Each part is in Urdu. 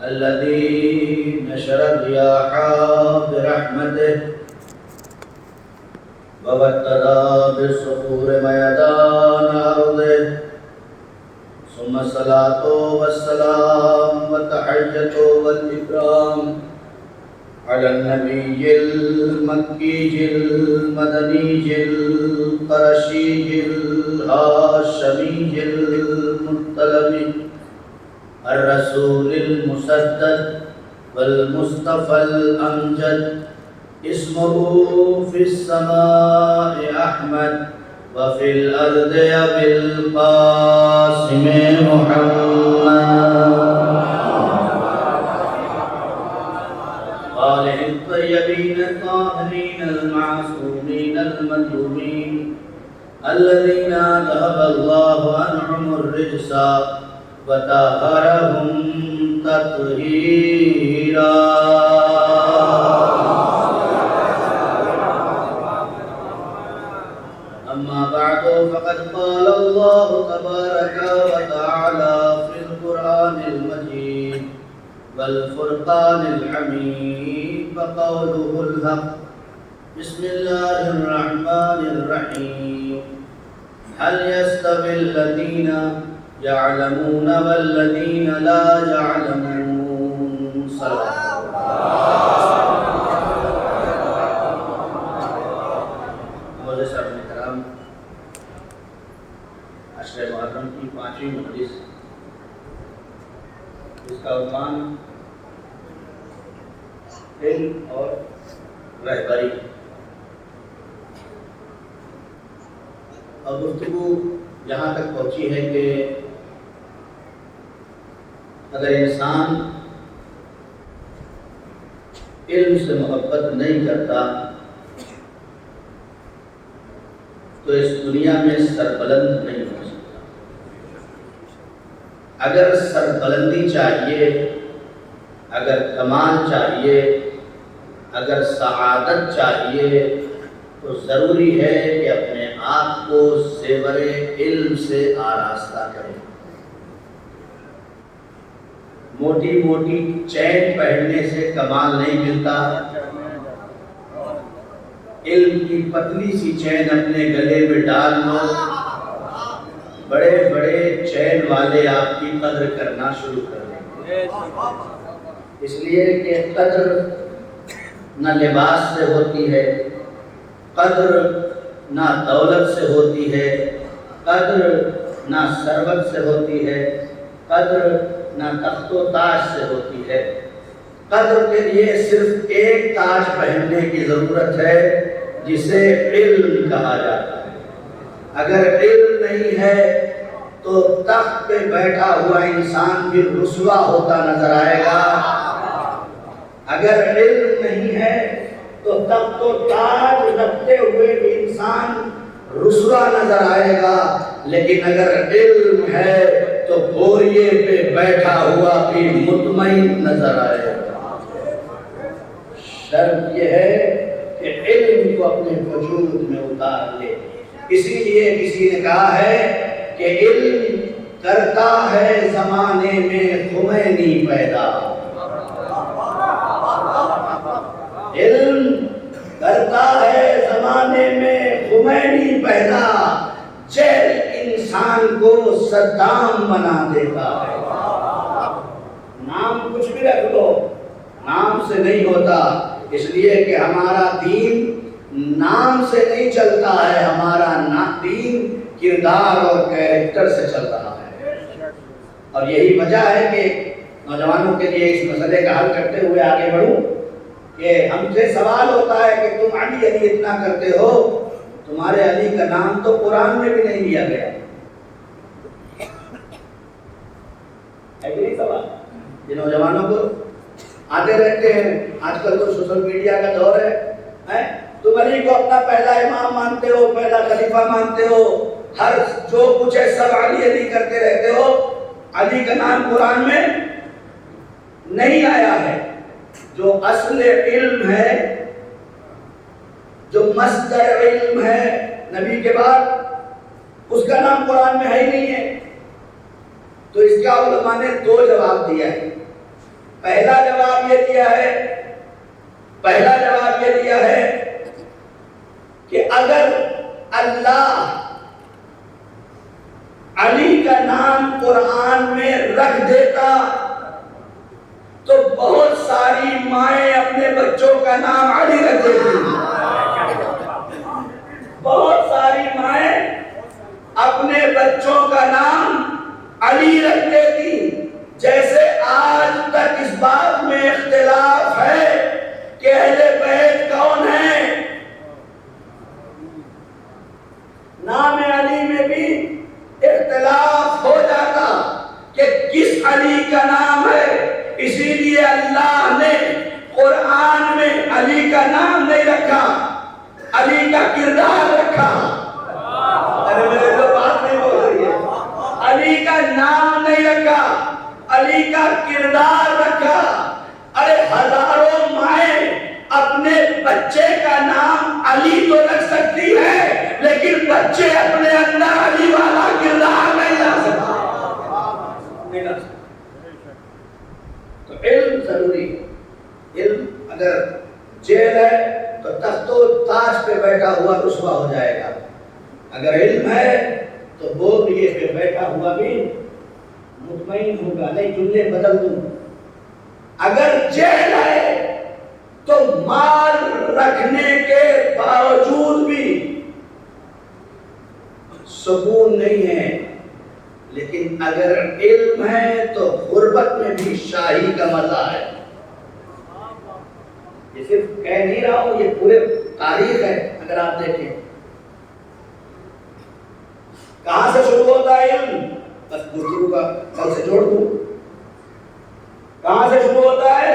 الذي نشر الرياح برحمته وابتدى بالصخور ميدان أرضه ثم الصلاة والسلام والتحية والإكرام على النبي المكي المدني القرشي الهاشمي المطلبي الرسول المسدد والمصطفى الأمجد اسمه في السماء أحمد وفي الأرض أبي القاسم محمد آله الطيبين الطاهرين المعصومين المظلومين الذين ذهب الله عنهم الرجس وطهرهم تطهيرا. أما بعد فقد قال الله تبارك وتعالى في القرآن المجيد والفرقان الحميد وقوله الحق. بسم الله الرحمن الرحيم. هل يستوي الذين يعلمون والذين لا يعلمون؟ صدق عشر محرم کی 5ویں مجلس، اس کا عنوان علم اور رہبری، اور گفتگو یہاں تک پہنچی ہے کہ اگر انسان علم سے محبت نہیں کرتا تو اس دنیا میں سربلند نہیں ہو سکتا. اگر سربلندی چاہیے، اگر کمال چاہیے، اگر سعادت چاہیے تو ضروری ہے کہ اپنے آپ کو زیور علم سے آراستہ کریں. موٹی موٹی چین پہننے سے کمال نہیں ملتا. علم کی پتلی سی چین اپنے گلے میں ڈال لو، بڑے بڑے چین والے آپ کی قدر کرنا شروع کر دیں. اس لیے کہ قدر نہ لباس سے ہوتی ہے، قدر نہ دولت سے ہوتی ہے، قدر نہ ثروت سے ہوتی ہے، قدر نہ تخت و تاج سے ہوتی ہے. قدر کے لیے صرف ایک تاج پہننے کی ضرورت ہے جسے علم کہا جاتا ہے. اگر علم نہیں ہے تو تخت پہ بیٹھا ہوا انسان بھی رسوا ہوتا نظر آئے گا. اگر علم نہیں ہے تو تخت و تاج رکھتے ہوئے بھی انسان رسوا نظر آئے گا. لیکن اگر علم ہے تو بوریے پہ بیٹھا ہوا بھی مطمئن نظر آئے گا. شرط یہ ہے کہ علم کو اپنے وجود میں اتار لے. اسی لیے کسی نے کہا ہے کہ علم کرتا ہے زمانے میں خمینی پیدا. علم کرتا ہے زمانے میں خمینی پیدا. جہل انسان کو صدام بنا دیتا ہے. نام کچھ بھی رکھ دو، نام سے نہیں ہوتا. اس لیے کہ ہمارا دین نام سے نہیں چلتا ہے، ہمارا دین کردار اور کیریکٹر سے چل رہا ہے. اور یہی وجہ ہے کہ نوجوانوں کے لیے اس مسئلے کا حل کرتے ہوئے آگے بڑھوں کہ ہم سے سوال ہوتا ہے کہ تم علی علی اتنا کرتے ہو، تمہارے علی کا نام تو قرآن میں بھی نہیں لیا گیا ہے. کہ نہیں سوال؟ یہ نوجوانوں کو آتے رہتے ہیں. آج کل تو سوشل میڈیا کا دور ہے. تم علی کو اپنا پہلا امام مانتے ہو، پہلا خلیفہ مانتے ہو، ہر جو کچھ ہے سب علی علی کرتے رہتے ہو. علی کا نام قرآن میں نہیں آیا ہے. جو اصل علم ہے، جو مصدر علم ہے نبی کے بعد، اس کا نام قرآن میں ہے ہی نہیں ہے. تو اس کا علماء نے دو جواب دیا ہے. پہلا جواب یہ دیا ہے کہ اگر اللہ علی کا نام قرآن میں رکھ دیتا تو بہت ساری مائیں اپنے بچوں کا نام علی رکھ دیتی. بہت ساری مائیں اپنے بچوں کا نام علی رکھ دیتی. جیسے آج تک اس بات میں اختلاف ہے کہ اہل بیت کون ہے، نام علی میں بھی اختلاف ہو جاتا کہ کس علی کا نام ہے. اسی لیے اللہ نے قرآن میں علی کا نام نہیں رکھا، علی کا کردار رکھا. ارے میرے تو بات نہیں بول رہی ہے. علی کا نام نہیں رکھا، علی کا کردار رکھا. ارے ہزاروں مائیں اپنے بچے کا نام علی تو رکھ سکتی ہے، لیکن بچے اپنے اندر علی والا کردار نہیں لا سکتا. تو علم ضروری ہے. علم اگر جیل ہے تو تخت و تاج پہ بیٹھا ہوا رسوا ہو جائے گا. اگر علم ہے تو بول لیے پہ بیٹھا ہوا بھی مطمئن ہوگا. نہیں جملے بدل دوں. اگر جیل ہے تو مال رکھنے کے باوجود بھی سکون نہیں ہے، لیکن اگر علم ہے تو غربت میں بھی شاہی کا مزہ ہے. یہ صرف کہہ نہیں رہا ہوں، یہ پورے تاریخ ہے. اگر آپ دیکھیں کہاں سے شروع ہوتا ہے علم، بس گفتگو کا کل سے جوڑ دوں. کہاں سے شروع ہوتا ہے؟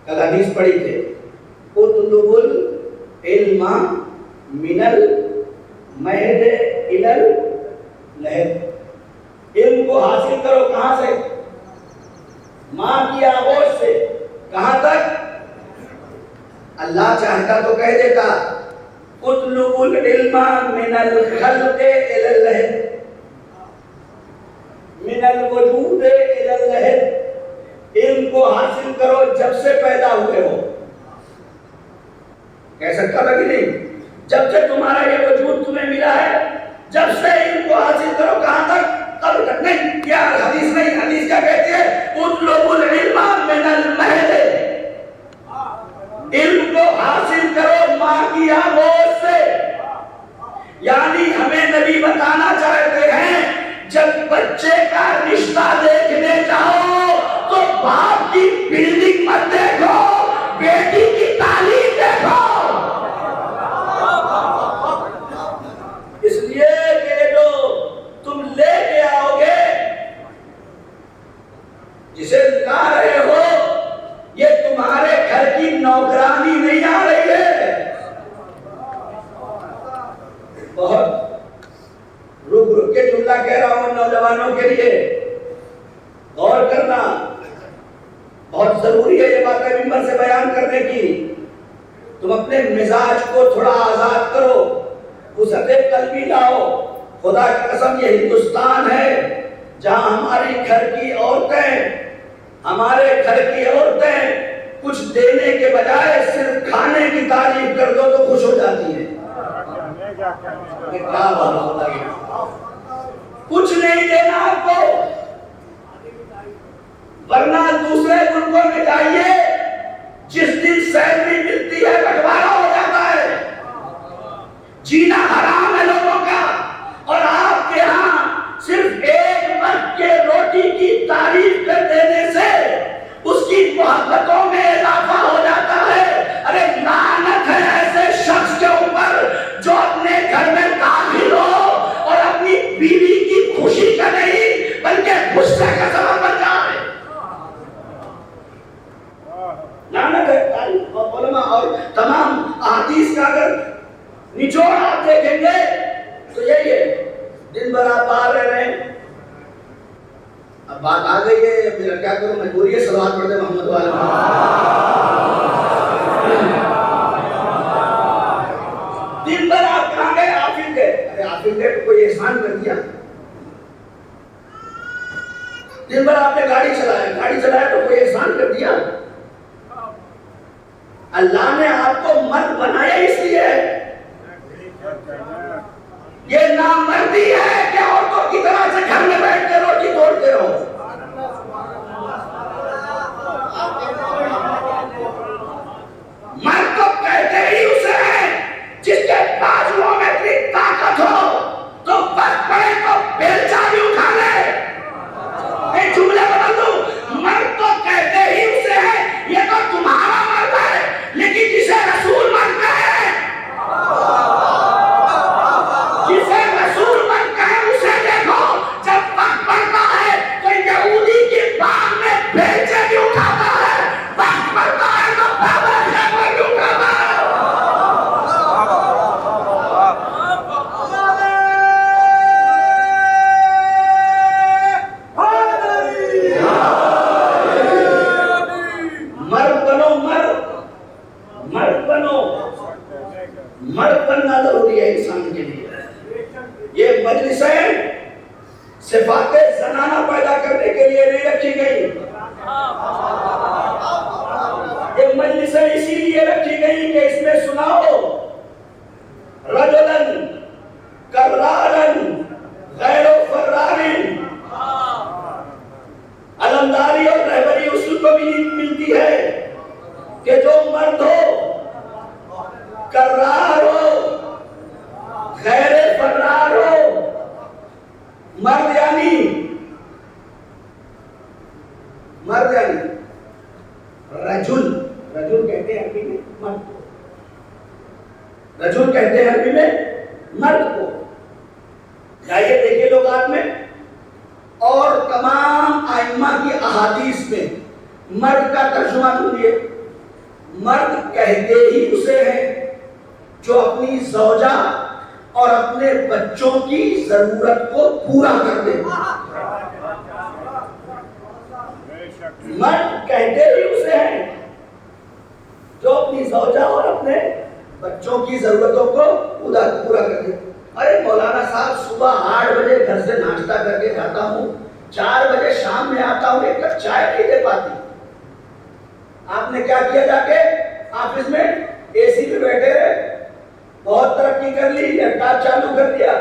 کل حدیث پڑھی تھے، اطلب العلم من المہد الی اللحد. علم کو حاصل کرو کہاں سے؟ ماں کی آغوش سے. کہاں تک؟ اللہ چاہتا تو کہہ دیتا اطلب العلم من الخلق الی اللحد، من الوجود الی اللحد. علم کو حاصل کرو جب سے پیدا ہوئے ہو. کہہ سکتا تھا کہ نہیں؟ جب سے تمہارا یہ وجود تمہیں ملا ہے، جب سے علم کو حاصل کرو. کہاں تک؟ قبر تک. نہیں، کیا حدیث نہیں. حدیث کیا کہتی ہے؟ اطلب العلم من المہد. علم کو حاصل کرو ماں کی آغوش سے. یعنی ہمیں نبی بتانا چاہتے ہیں جب بچے کا رشتہ دیکھنے جاؤ تو باپ کی بلڈنگ مت دیکھو، بیٹی کی تعلیم دیکھو. اس لیے کہ جو تم لے کے آؤ گے، جسے لا رہے ہو، یہ تمہارے گھر کی نوکرانی نہیں آ رہی ہے. بہت رک کے جملہ کہہ رہا ہوں نوجوانوں کے لیے، غور کرنا بہت ضروری ہے. یہ باتیں ممبر سے بیان کرنے کی. تم اپنے مزاج کو تھوڑا آزاد کرو، وسعت قلبی لاؤ. خدا کی قسم یہ ہندوستان ہے جہاں ہمارے گھر کی عورتیں کچھ دینے کے بجائے صرف کھانے کی تعریف کر دو تو خوش ہو جاتی ہیں. کیا بات ہوتا ہے؟ کچھ نہیں دینا آپ کو، ورنہ دوسرے ملکوں میں جائیے، جس دن سیلری ملتی ہے بٹوارا ہو جاتا ہے. جینا حرام ہے لوگوں کا. اور آپ کے ہاں صرف ایک وقت کے روٹی کی تعریف کر دینے سے اس کی محبتوں میں اضافہ ہو جاتا ہے. ارے لعنت ہے ایسے شخص کے اوپر جو اپنے گھر میں داخل ہو اور اپنی بیوی کی خوشی کا نہیں بلکہ غصے کا سبب بن جائے. لعنت ہے. علماء اور تمام احادیث کا اگر نچوڑ آپ دیکھیں گے تو یہی ہے. دن بھر آپ باہر رہ رہے ہیں. اب بات آ گئی ہے، میرا کیا کروں، مجبوری ہے صلوات پڑھتے محمد والے. دن بھر آپ کہاں گئے؟ آفس گئے. ارے آفس گئے تو کوئی احسان کر دیا. دن بھر آپ نے گاڑی چلایا تو کوئی احسان دیا؟ اللہ نے آپ کو مرد بنایا اس لیے یہ نامردی ہے کہ عورتوں کی طرح سے گھر میں بیٹھ کے روٹی توڑتے رہو. مرد تو کہتے ہی اسے ہیں جس کے بازوؤں میں اتنی طاقت ہو تو بس پڑے تو بیلچا بھی اٹھا لے. ایک جملے بدل دوں, مرد تو کہتے ہی اسے ہیں یہ تو تمہارا مرد ہے, لیکن جسے رسول مرد کہے, جسے رسول مرد کہے اسے دیکھو جب وقت پڑتا ہے تو یہودی کی باغ میں بیلچے بھی اٹھاتا ہے, وقت پڑتا ہے تو بابا خیمہ بھی اٹھاتا ہے. مرد بننا ضروری ہے انسان کے لیے. یہ مجلسیں صفات زنانہ پیدا کرنے کے لیے نہیں رکھی گئی, یہ مجلسیں اسی لیے رکھی گئی کہ اس میں سناؤ رجلن کرارن غیر فرارن. علمداری اور رہبری اصول کو بھی ملتی ہے کہ جو مرد ہو, کرار ہو, غیر فرار ہو. مرد یعنی رجل, رجل کہتے ہیں عربی میں مرد کو, رجل کہتے ہیں عربی میں مرد کو. جائیے دیکھیے لغات میں اور تمام ائمہ کی احادیث میں مرد کا ترجمہ ڈھونڈیے. مرد کہتے ہی اسے ہیں جو اپنی زوجہ اور اپنے بچوں کی ضرورت کو پورا کر دے. مرد کہتے ہی اسے ہیں جو اپنی زوجہ اور اپنے بچوں کی ضرورتوں کو پورا کر دے. ارے مولانا صاحب صبح 8 بجے گھر سے ناشتہ کر کے جاتا ہوں, 4 بجے شام میں آتا ہوں, ایک کپ چائے نہیں دے پاتی. آپ نے کیا کیا جا کے آفس میں اے سی میں بیٹھے رہے, بہت ترقی کر لی, لیپ ٹاپ چالو کر دیا,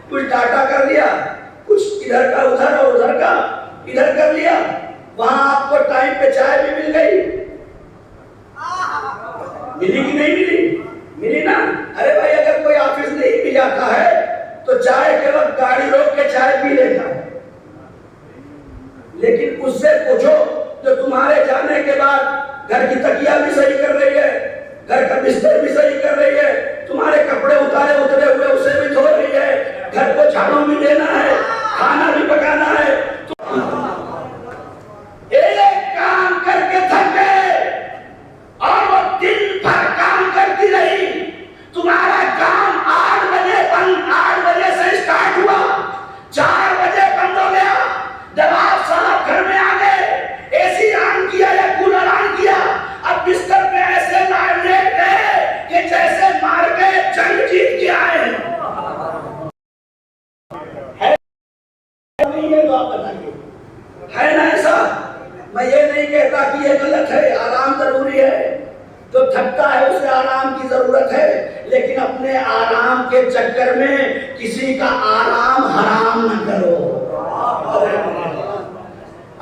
کچھ ڈاٹا کر لیا, کچھ ادھر کا ادھر اور ادھر کا ادھر کر لیا, وہاں آپ کو ٹائم پہ چائے بھی مل گئی. ملی کہ نہیں ملی؟ ملی نا. ارے بھائی اگر کوئی آفس نہیں بھی جاتا ہے تو چائے کے وقت گاڑی روک کے چائے پی لیتا ہے, لیکن اس سے پوچھو جو تمہارے جانے کے بعد گھر کی تکیہ بھی صحیح کر رہی ہے, گھر کا بستر بھی صحیح کر رہی ہے, تمہارے کپڑے اترے ہوئے اسے بھی دھو رہی ہے, گھر کو جھاڑو بھی دینا ہے, کھانا بھی پکانا ہے. ایک کام کر کے تھک گئے اور وہ دن بھر کام کرتی رہی. تمہارا کام 8 بجے سے اسٹارٹ ہوا, 4 بجے بند ہو گیا. جب آپ صاحب گھر میں آ گئے, اے سی آن کیا یا کولر آن کیا, اب بستر پہ ایسے لیٹ گئے کہ جیسے مار کے جنگ جیت کے آئے ہیں. ہے نہیں ہے تو آپ بتائیے, ہے نا ایسا؟ میں یہ نہیں کہتا کہ یہ غلط ہے, آرام ضروری ہے, جو تھکتا ہے اسے آرام کی ضرورت ہے, لیکن اپنے آرام کے چکر میں کسی کا آرام حرام نہ کرو.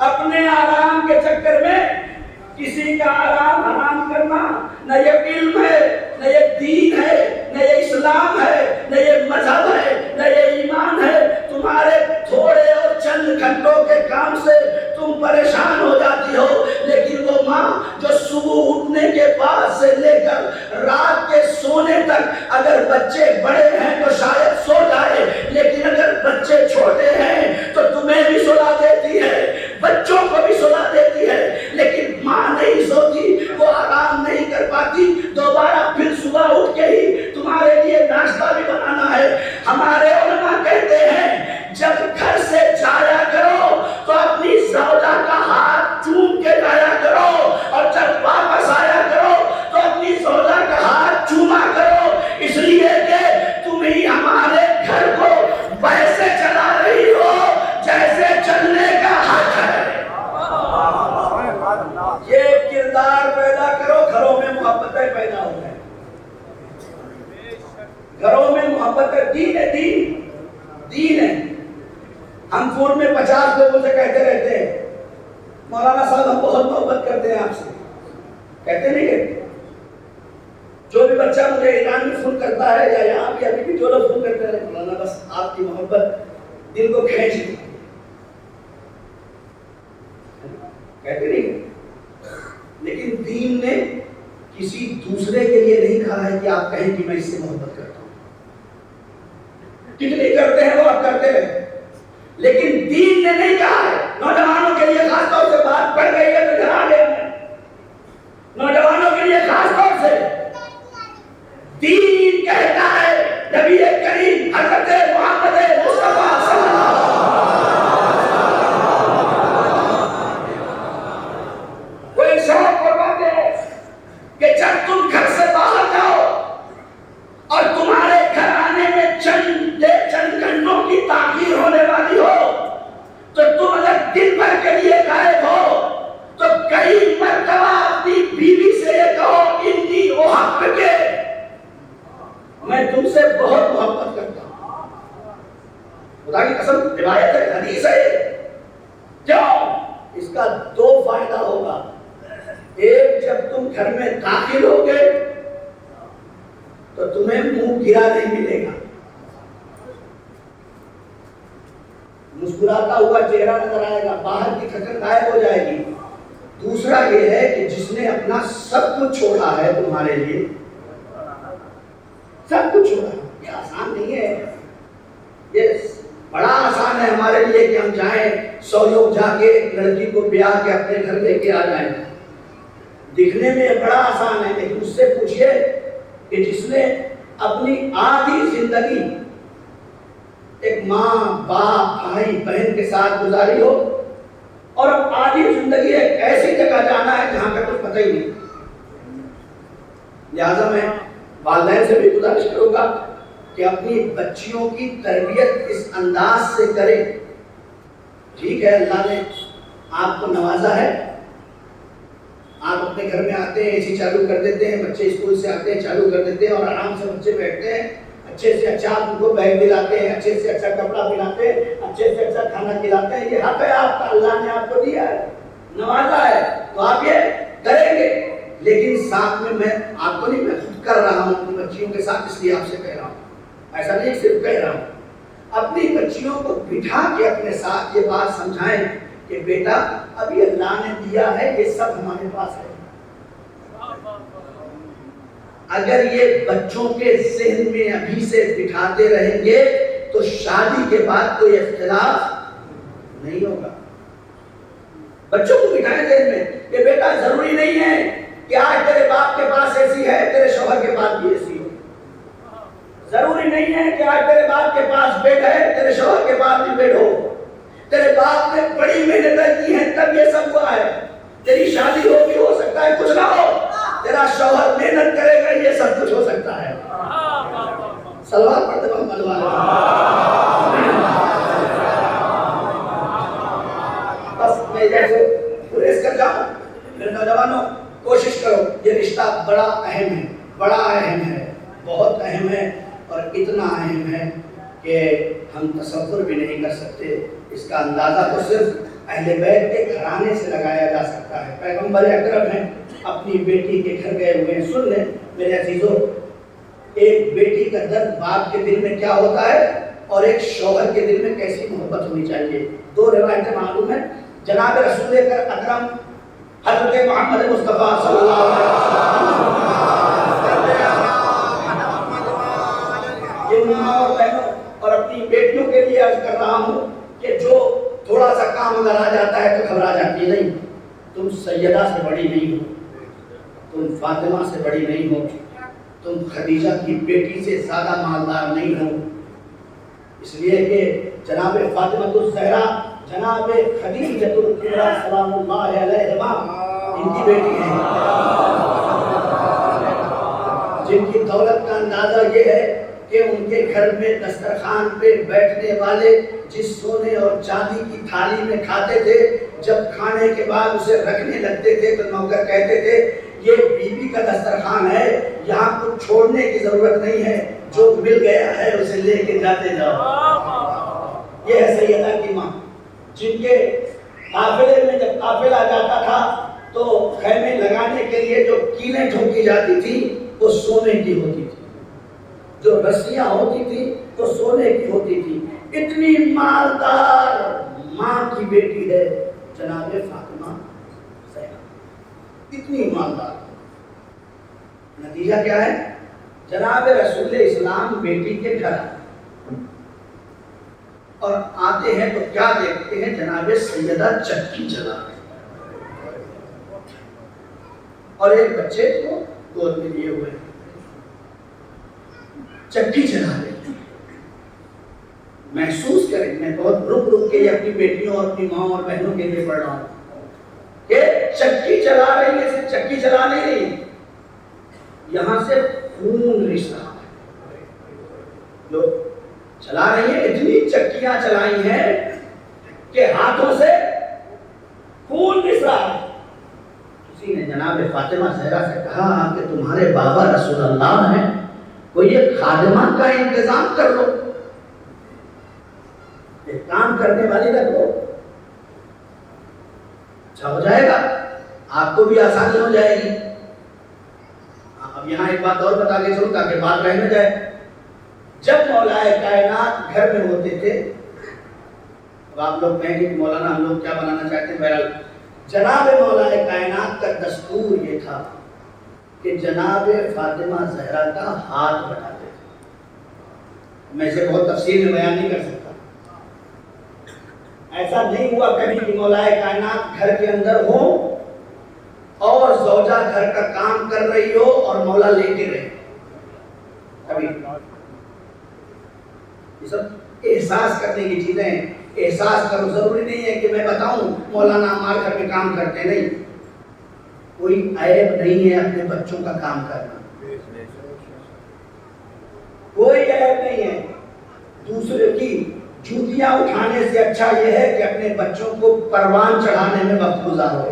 اپنے آرام کے چکر میں کسی کا آرام حرام کرنا نہ یہ علم ہے, نہ یہ دین ہے, نہ یہ اسلام ہے, نہ یہ مذہب ہے, نہ یہ ایمان ہے. تمہارے تھوڑے اور چند گھنٹوں کے کام سے تم پریشان ہو جاتی ہو, لیکن وہ ماں جو صبح اٹھنے کے بعد سے لے کر رات کے سونے تک, اگر بچے بڑے ہیں تو شاید سو جائے, لیکن اگر بچے چھوٹے ہیں تو تمہیں بھی سلا دیتی ہے, بچوں کو بھی سلا دیتی ہے, لیکن ماں نہیں سوتی, وہ آرام نہیں کر پاتی. دوبارہ پھر صبح اٹھ کے ہی تمہارے لیے ناشتہ بھی بنانا ہے. ہمارے علماء کہتے ہیں جب گھر سے جایا کرو تو اپنی مولانا صاحب ہم بہت محبت کرتے ہیں آپ سے، کہتے نہیں کہ جو بھی بچہ مجھے ایران میں فون کرتا ہے یا یہاں بھی ابھی بھی جو لوگ فون کرتے ہیں مولانا بس آپ کی محبت دل کو کھینچ لی، کہتے نہیں. لیکن دین نے کسی دوسرے کے لیے نہیں کہا ہے کہ آپ کہیں کہ میں اس سے محبت کرتا ہوں. کتنی کرتے ہیں وہ آپ کرتے ہیں، لیکن دین نے نہیں کہا ہے. نوجوانوں کے لیے خاص طور سے بات پڑ گئی ہے تو جہاں لے نوجوانوں کے لیے خاص طور سے دین کہتا ہے نبی کریم حضرت محمد مصطفیٰ صلی اللہ علیہ وسلم وہ ارشاد فرماتے ہیں کہ جب تم گھر سے باہر جاؤ اور تمہارے گھر آنے میں چند گھنٹوں کی تاخیر ہونے والی ہو تو تم اگر دن بھر کے لیے غائب ہو تو کئی مرتبہ اپنی بیوی سے یہ کہو انی احبک، میں تم سے بہت محبت کرتا ہوں. خدا کی قسم روایت ہے، حدیث ہے. کیوں؟ اس کا دو فائدہ ہوگا. ایک، جب تم گھر میں داخل ہوگے تو تمہیں منہ گرا نہیں ملے گا، مسکراتا ہوا چہرہ نظر آئے گا، باہر کی تھکن غائب ہو جائے گی. دوسرا یہ ہے کہ جس نے اپنا سب کچھ چھوڑا ہے تمہارے لیے، سب کچھ چھوڑا، یہ آسان نہیں ہے. یہ بڑا آسان ہے ہمارے لیے کہ ہم جائیں 100 لوگ جا کے ایک لڑکی کو بیاہ کے اپنے گھر لے کے آ جائیں. دکھنے میں بڑا آسان ہے، لیکن اس سے پوچھئے کہ جس نے اپنی آدھی زندگی ایک ماں باپ بھائی بہن کے ساتھ گزاری ہو اور اب آدھی زندگی ایک ایسی جگہ جانا ہے جہاں کا کچھ پتہ ہی نہیں. لہٰذا میں والدین سے بھی گزارش کروں گا کہ اپنی بچیوں کی تربیت اس انداز سے کریں. ٹھیک ہے، اللہ نے آپ کو نوازا ہے، آپ اپنے گھر میں آتے ہیں، اے سی چالو کر دیتے ہیں، بچے اسکول سے آتے ہیں چالو کر دیتے ہیں اور آرام سے بچے بیٹھتے ہیں، اچھے سے اچھا آپ ان کو بیگ دلاتے ہیں، اچھے سے اچھا کپڑا پہناتے ہیں، اچھے سے اچھا کھانا کھلاتے ہیں. یہ حق ہے آپ کا، اللہ نے آپ کو دیا ہے، نوازا ہے، تو آپ یہ کریں گے. لیکن ساتھ میں آپ کو نہیں، میں خود کر رہا ہوں اپنی بچیوں کے ساتھ، اس لیے آپ سے کہہ رہا ہوں، ایسا نہیں صرف کہہ رہا ہوں. اپنی بچیوں کو بٹھا کے اپنے ساتھ یہ بات سمجھائیں کہ بیٹا ابھی اللہ نے دیا ہے، یہ سب ہمارے پاس ہے. اگر یہ بچوں کے ذہن میں ابھی سے بٹھاتے رہیں گے تو شادی کے بعد کوئی اختلاف نہیں ہوگا. بچوں کو بٹھائیں ذہن میں کہ بیٹا ضروری نہیں ہے کہ آج تیرے باپ کے پاس اے سی ہے تیرے شوہر کے پاس بھی اے سی ہو. ضروری نہیں ہے کہ آج تیرے باپ کے پاس بیڈ ہے تیرے شوہر کے پاس بھی بیڈ ہو. تیرے باپ نے بڑی محنتیں کی ہیں تب یہ سب ہوا ہے. تیری شادی ہوگی، ہو سکتا ہے کچھ نہ ہو، تیرا شوہر محنت کرے گا، یہ سب کچھ ہو سکتا ہے. صلوات پڑھتے محمد بس میں جیسے پوریس کر جاؤں. میرے نوجوانوں کوشش کرو، یہ رشتہ بڑا اہم ہے، بڑا اہم ہے، بہت اہم ہے، اور اتنا اہم ہے کہ ہم تصور بھی نہیں کر سکتے. اس کا اندازہ تو صرف اہل بیت کے گھرانے سے لگایا جا سکتا ہے. پیغمبر اکرم ہیں، اپنی بیٹی کے گھر گئے ہوئے ہیں. سن لیں میرے عزیزوں، ایک بیٹی کا درد باپ کے دل میں کیا ہوتا ہے اور ایک شوہر کے دل میں کیسی محبت ہونی چاہیے. دو روایتیں معلوم ہیں. جناب رسول اکرم حضرت محمد مصطفیٰ صلی اللہ علیہ وسلم اور بہنوں اور اپنی بیٹیوں کے لیے عرض کر رہا ہوں کہ جو تھوڑا سا کام اگر آ جاتا ہے تو گھبرا جاتی ہے. نہیں، تم سیدہ سے بڑی نہیں ہو، تم فاطمہ سے بڑی نہیں ہو، تم خدیجہ کی بیٹی سے زیادہ مالدار نہیں ہو. اس لیے کہ جناب فاطمہ الزہرا، جناب خدیجہ الکبریٰ سلام اللہ علیہما ان کی بیٹی ہیں، جن کی دولت کا اندازہ یہ ہے کہ ان کے گھر میں دسترخوان پہ بیٹھنے والے جس سونے اور چاندی کی تھالی میں کھاتے تھے، جب کھانے کے بعد اسے رکھنے لگتے تھے تو نوکر کہتے تھے یہ بی بی کا دسترخوان ہے، یہاں کچھ چھوڑنے کی ضرورت نہیں ہے، جو مل گیا ہے اسے لے کے جاتے جاؤ. یہ ہے سیدہ کی ماں، جن کے قافلے میں جب قافلہ جاتا تھا تو خیمے لگانے کے لیے جو کیلیں ٹھوکی جاتی تھی وہ سونے کی ہوتی تھی، جو رسیاں ہوتی تھی وہ سونے کی ہوتی تھی۔ اتنی مالدار ماں کی بیٹی ہے جناب فاطمہ زہرا، اتنی مالدار۔ نتیجہ کیا ہے؟ جناب رسول اسلام بیٹی کے گھر اور آتے ہیں تو کیا دیکھتے ہیں؟ جناب سیدہ چکی چلا رہے اور ایک بچے کو گود میں لیے ہوئے چکی چلا رہے۔ محسوس کریں، میں بہت رک کے اپنی بیٹیوں اور اپنی ماں اور بہنوں کے لیے پڑھ رہا ہوں کہ چکی چلا رہی ہے، صرف چکی چلا نہیں رہی، یہاں سے خون رس رہا ہے۔ جو چلا رہی ہے، اتنی چکیاں چلائی ہیں کہ ہاتھوں سے خون رس رہا ہے۔ کسی نے جناب فاطمہ زہرا سے کہا کہ تمہارے بابا رسول اللہ ہیں، کوئی ایک خادمہ کا انتظام کر لو، ایک کام کرنے والی رکھ لو، اچھا ہو جائے گا، آپ کو بھی آسانی ہو جائے گی۔ اب یہاں ایک بات اور بتا کے چلو تاکہ بات رہ نہ جائے۔ جب مولا کائنات گھر میں ہوتے تھے، اب آپ لوگ کہیں گے کہ مولانا ہم لوگ کیا بنانا چاہتے ہیں، بہرحال جناب مولا کائنات کا دستور یہ تھا کہ جناب فاطمہ زہرا کا ہاتھ بٹاتے تھے۔ میں اسے بہت تفصیل میں بیان نہیں کر سکتا۔ ایسا نہیں ہوا کبھی کہ مولا کائنات گھر کے اندر ہو اور زوجہ گھر کا کام کر رہی ہو اور مولا لیٹے رہے، کبھی۔ یہ سب احساس کرنے کی چیزیں ہیں، احساس کرو، ضروری نہیں ہے کہ میں بتاؤں مولانا ہمارے گھر میں کام کرتے نہیں۔ کوئی عیب نہیں ہے اپنے بچوں کا کام کرنا، کوئی عیب نہیں ہے۔ دوسرے کی جوتیاں اٹھانے سے اچھا یہ ہے کہ اپنے بچوں کو پروان چڑھانے میں وقت گزارو۔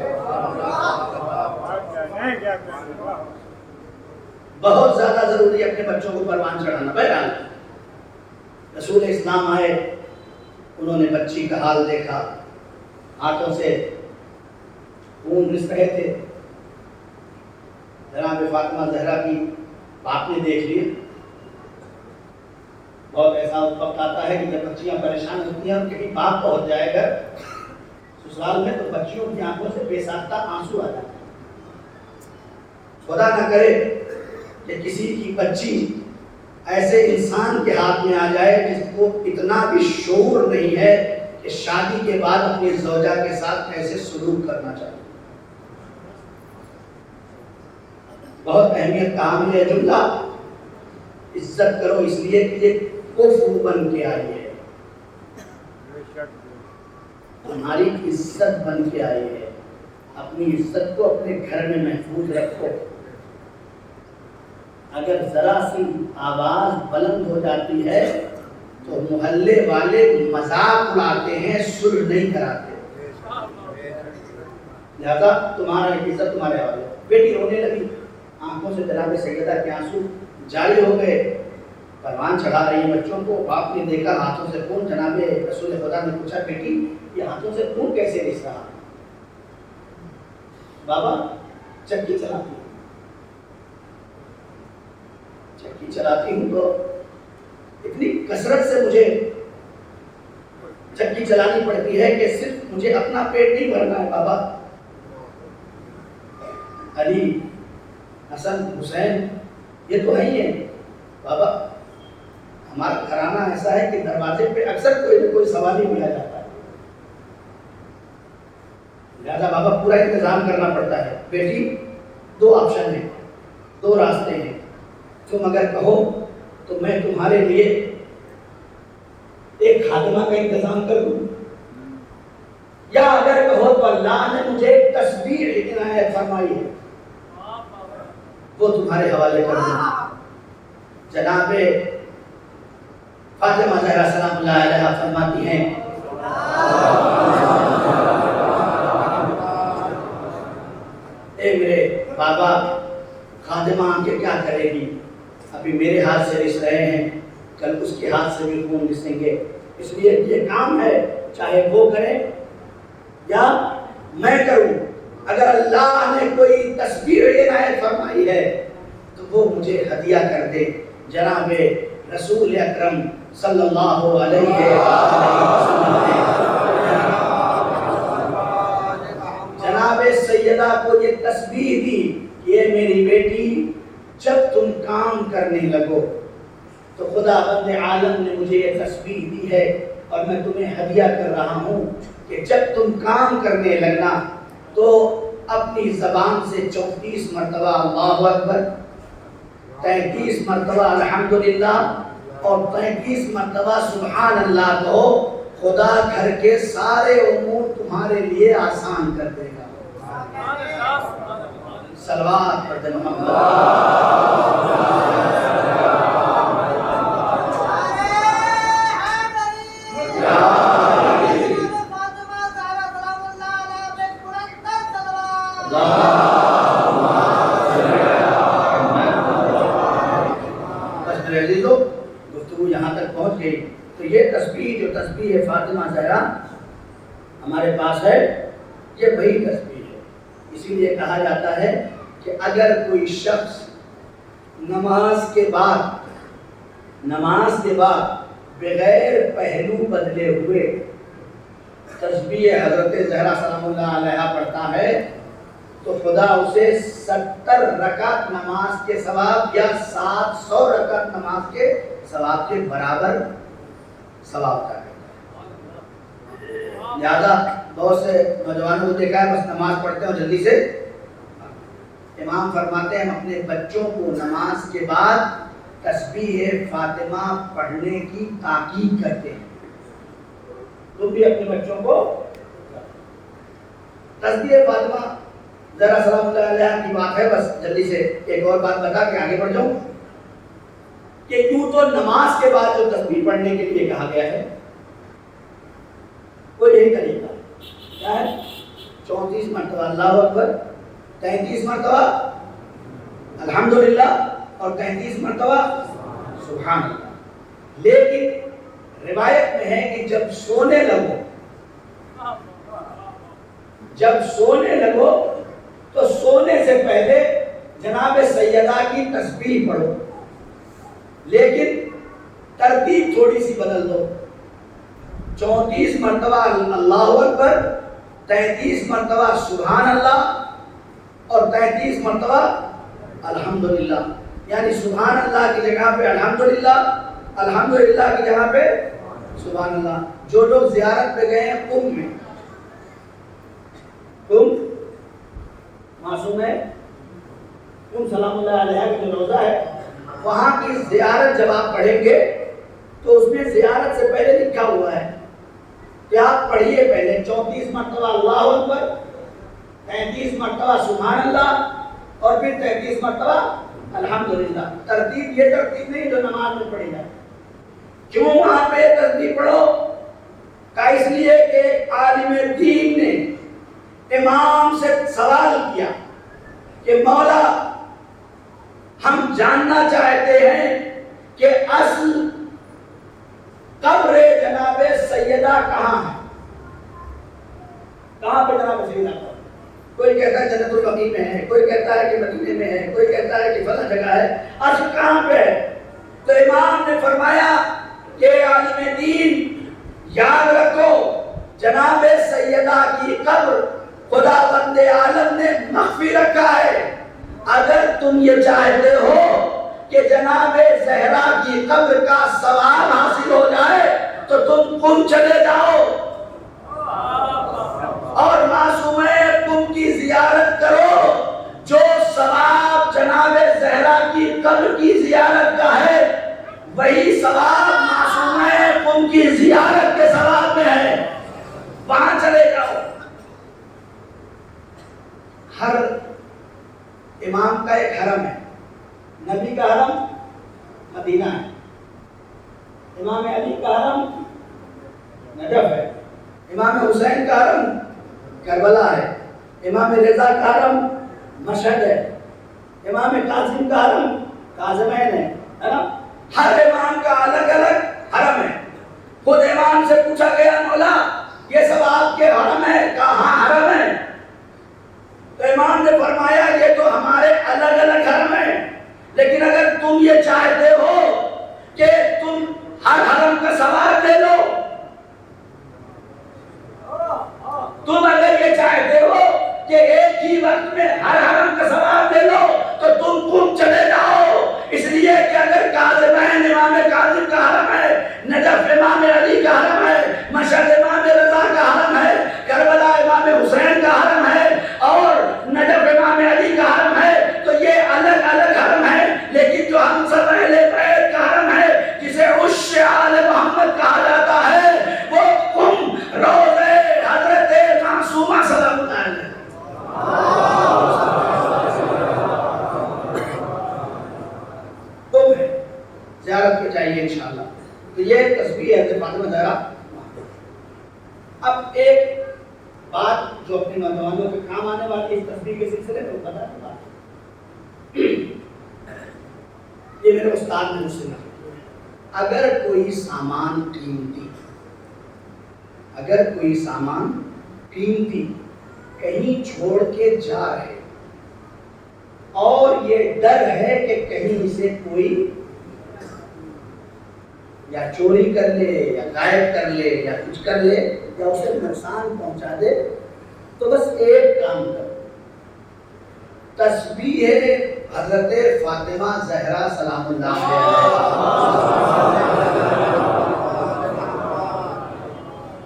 بہت زیادہ ضروری ہے اپنے بچوں کو پروان چڑھانا۔ بہرحال رسول اسلام آئے، انہوں نے بچی کا حال دیکھا، ہاتھوں سے خون رس رہے تھے۔ جناب فاطمہ زہرا کی باپ نے دیکھ لیا۔ بہت ایسا وقت آتا ہے کہ جب بچیاں پریشان ہوتی ہیں اور کہیں باپ پہنچ جائے گا سسرال میں تو بچیوں کی آنکھوں سے بے ساختہ آنسو آ جاتے ہیں۔ خدا نہ کرے کہ کسی کی بچی ایسے انسان کے ہاتھ میں آ جائے جس کو اتنا بھی شعور نہیں ہے کہ شادی کے بعد اپنی زوجہ کے ساتھ کیسے سلوک کرنا چاہیے۔ بہت اہمیت کا حامل ہے جملہ، عزت کرو اس لیے کہ یہ کفو بن کے آئی ہے، تمہاری عزت بن کے آئی ہے۔ اپنی عزت کو اپنے گھر میں محفوظ رکھو۔ اگر ذرا سی آواز بلند ہو جاتی ہے تو محلے والے مذاق اڑاتے ہیں، صلح نہیں کراتے۔ لہذا تمہارا عزت تمہارے حوالے۔ بیٹی رونے لگی، آنکھوں سے جناب سیدہ کے آنسو جاری ہو گئے، پروان چڑھا رہی ہیں بچوں کو۔ باپ نے دیکھا ہاتھوں سے خون، جناب رسول خدا نے پوچھا بیٹی یہ ہاتھوں سے خون کیسے رس رہا؟ بابا چکی چلاتی ہوں، چکی چلاتی ہوں تو اتنی کثرت سے مجھے چکی چلانی پڑتی ہے کہ صرف مجھے اپنا پیٹ نہیں بھرنا ہے بابا، علی حسن حسین یہ تو ہے ہی ہے بابا۔ ہمارا گھرانہ ایسا ہے کہ دروازے پہ اکثر کوئی نہ کوئی سوالی بھی آ جاتا ہے، لہذا بابا پورا انتظام کرنا پڑتا ہے۔ بیٹی دو آپشن ہیں، دو راستے ہیں، تم اگر کہو تو میں تمہارے لیے ایک خادمہ کا انتظام کر دوں، یا اگر کہو تو اللہ نے مجھے ایک تصویر عنایت فرمائی ہے وہ تمہارے حوالے کر دوں۔ جناب فاطمہ زہرا سلام اللہ علیہا فرماتی ہیں اے میرے بابا خادمہ آ کے کیا کرے گی، ابھی میرے ہاتھ سے رس رہے ہیں، کل اس کے ہاتھ سے بھی خون رسیں گے، اس لیے یہ کام ہے چاہے وہ کرے یا میں کروں. اگر اللہ نے کوئی تسبیح عنایت فرمائی ہے تو وہ مجھے ہدیہ کر دے. جناب رسول اکرم صلی اللہ علیہ وسلم نے جناب سیدہ کو یہ تسبیح دی کہ یہ میری بیٹی جب تم کام کرنے لگو تو خدا بند عالم نے مجھے یہ تسبیح دی ہے اور میں تمہیں ہدیہ کر رہا ہوں کہ جب تم کام کرنے لگنا تو اپنی زبان سے 34 مرتبہ اللہ اکبر، 33 مرتبہ الحمدللہ اور 33 مرتبہ سبحان اللہ کہو. خدا گھر کے سارے امور تمہارے لیے آسان کر دے گا. صلوات پڑھ محمد. گفتگو یہاں تک پہنچ گئی تو یہ تسبیح جو تسبیح فاطمہ زہرا ہمارے پاس ہے یہ وہی تسبیح ہے. اسی لیے کہا جاتا ہے کہ اگر کوئی شخص نماز کے بعد بغیر پہلو بدلے ہوئے تسبیح حضرت زہرا سلام اللہ علیہا پڑھتا ہے تو خدا اسے 70 رکعت نماز کے ثواب یا 700 رکعت نماز کے ثواب کے برابر ثواب کا کرتا ہے. لہذا بہت سے نوجوانوں کو دیکھا ہے بس نماز پڑھتے ہیں اور جلدی سے. امام فرماتے ہیں ہم اپنے بچوں کو نماز کے بعد تسبیح فاطمہ پڑھنے کی تاکید کرتے ہیں. تم بھی اپنے بچوں کو تسبیح فاطمہ ذرا سلام اللہ علیہ کی بات ہے. بس جلدی سے ایک اور بات بتا کے آگے بڑھ جاؤں کہ یوں تو نماز کے بعد جو تسبیح پڑھنے کے لیے کہا گیا ہے وہ یہی طریقہ کیا ہے 34 مرتبہ اللہ اکبر، 33 مرتبہ الحمدللہ اور 33 مرتبہ سبحان اللہ. لیکن روایت میں ہے کہ جب سونے لگو تو سونے سے پہلے جناب سیدہ کی تسبیح پڑھو، لیکن ترتیب تھوڑی سی بدل دو. 34 مرتبہ اللہ اکبر، 33 مرتبہ سبحان اللہ اور 33 مرتبہ الحمدللہ. یعنی سبحان اللہ کی جگہ پہ الحمدللہ، الحمدللہ کی جگہ پہ سبحان اللہ. جو لوگ زیارت پہ گئے ہیں قم میں، قم معصوم ہے، قم سلام اللہ علیہ کا جو روضہ ہے وہاں کی زیارت جب آپ پڑھیں گے تو اس میں زیارت سے پہلے لکھا ہوا ہے کہ آپ پڑھیے پہلے 34 مرتبہ اللہ اکبر، 33 مرتبہ سبحان اللہ اور پھر 33 مرتبہ الحمدللہ. ترتیب یہ ترتیب نہیں جو نماز میں پڑھی جائے. کیوں وہاں پہ ترتیب پڑھو؟ کا اس لیے کہ ایک عالم دین نے امام سے سوال کیا کہ مولا ہم جاننا چاہتے ہیں کہ اصل قبر جناب سیدہ کہاں ہے؟ کہاں پہ جناب سیدہ قبر؟ کوئی کہتا ہے جنت البقیع میں ہے، کوئی کہتا ہے کہ مدینے میں ہے، کوئی کہتا ہے کہ فلاں جگہ ہے. اصل کہاں پہ ہے؟ تو امام نے فرمایا کہ عالم دین یاد رکھو جناب سیدہ کی قبر خدا بند عالم نے مخفی رکھا ہے. اگر تم یہ چاہتے ہو کہ جناب زہرا کی قبر کا ثواب حاصل ہو جائے تو تم قم چلے جاؤ اور معصومہ قم کی زیارت کرو. جو ثواب جناب زہرا کی قبر کی زیارت کا ہے وہی ثواب معصومہ قم کی زیارت کے ثواب میں ہے. وہاں چلے جاؤ. ہر امام کا ایک حرم ہے. نبی کا حرم مدینہ ہے، امام علی کا حرم نجف ہے، امام حسین کا حرم کربلا ہے، امام رضا کا حرم مشہد ہے، امام قاسم کا حرم کاظمین ہے نا. ہر امام کا الگ الگ حرم ہے. خود امام سے پوچھا گیا مولا یہ سب آپ کے حرم ہے؟ کہاں حرم ہے؟ وقت میں ہر حرم کا ثواب لے لو تو تم چلے جاؤ، اس لیے کہ اگر کاظمین امام کاظم کا حرم ہے، نجف امام علی کا حرم ہے، مشہد امام رضا کا حرم ہے، کربلا امام حسین کا حرم ہے اور نجف امام علی کا حرم ہے، تو یہ الگ الگ حرم ہے، لیکن جو ہم سب اہل بیت کا حرم ہے جسے عش آل محمد کہا جاتا ہے، وہ قم روضے حضرت معصومہ سلام اللہ علیہ قم ہے، زیارت پہ چاہیے انشاءاللہ۔ تو یہ تسبیح ہے حضرت فاطمہ زہرا۔ اب ایک بات جو اپنے نوجوانوں کے کام آنے والی اس تسبیح کے سلسلے میں بتا دوں بات، یہ میرے استاد نے مجھ سے کہا، اگر کوئی سامان قیمتی کہیں چھوڑ کے جا رہے اور یہ ڈر ہے کہ کہیں اسے کوئی یا چوری کر لے یا غائب کر لے یا کچھ کر لے یا اسے نقصان پہنچا دے، تو بس ایک کام کرو، تسبیح حضرت فاطمہ زہرا سلام اللہ علیہا،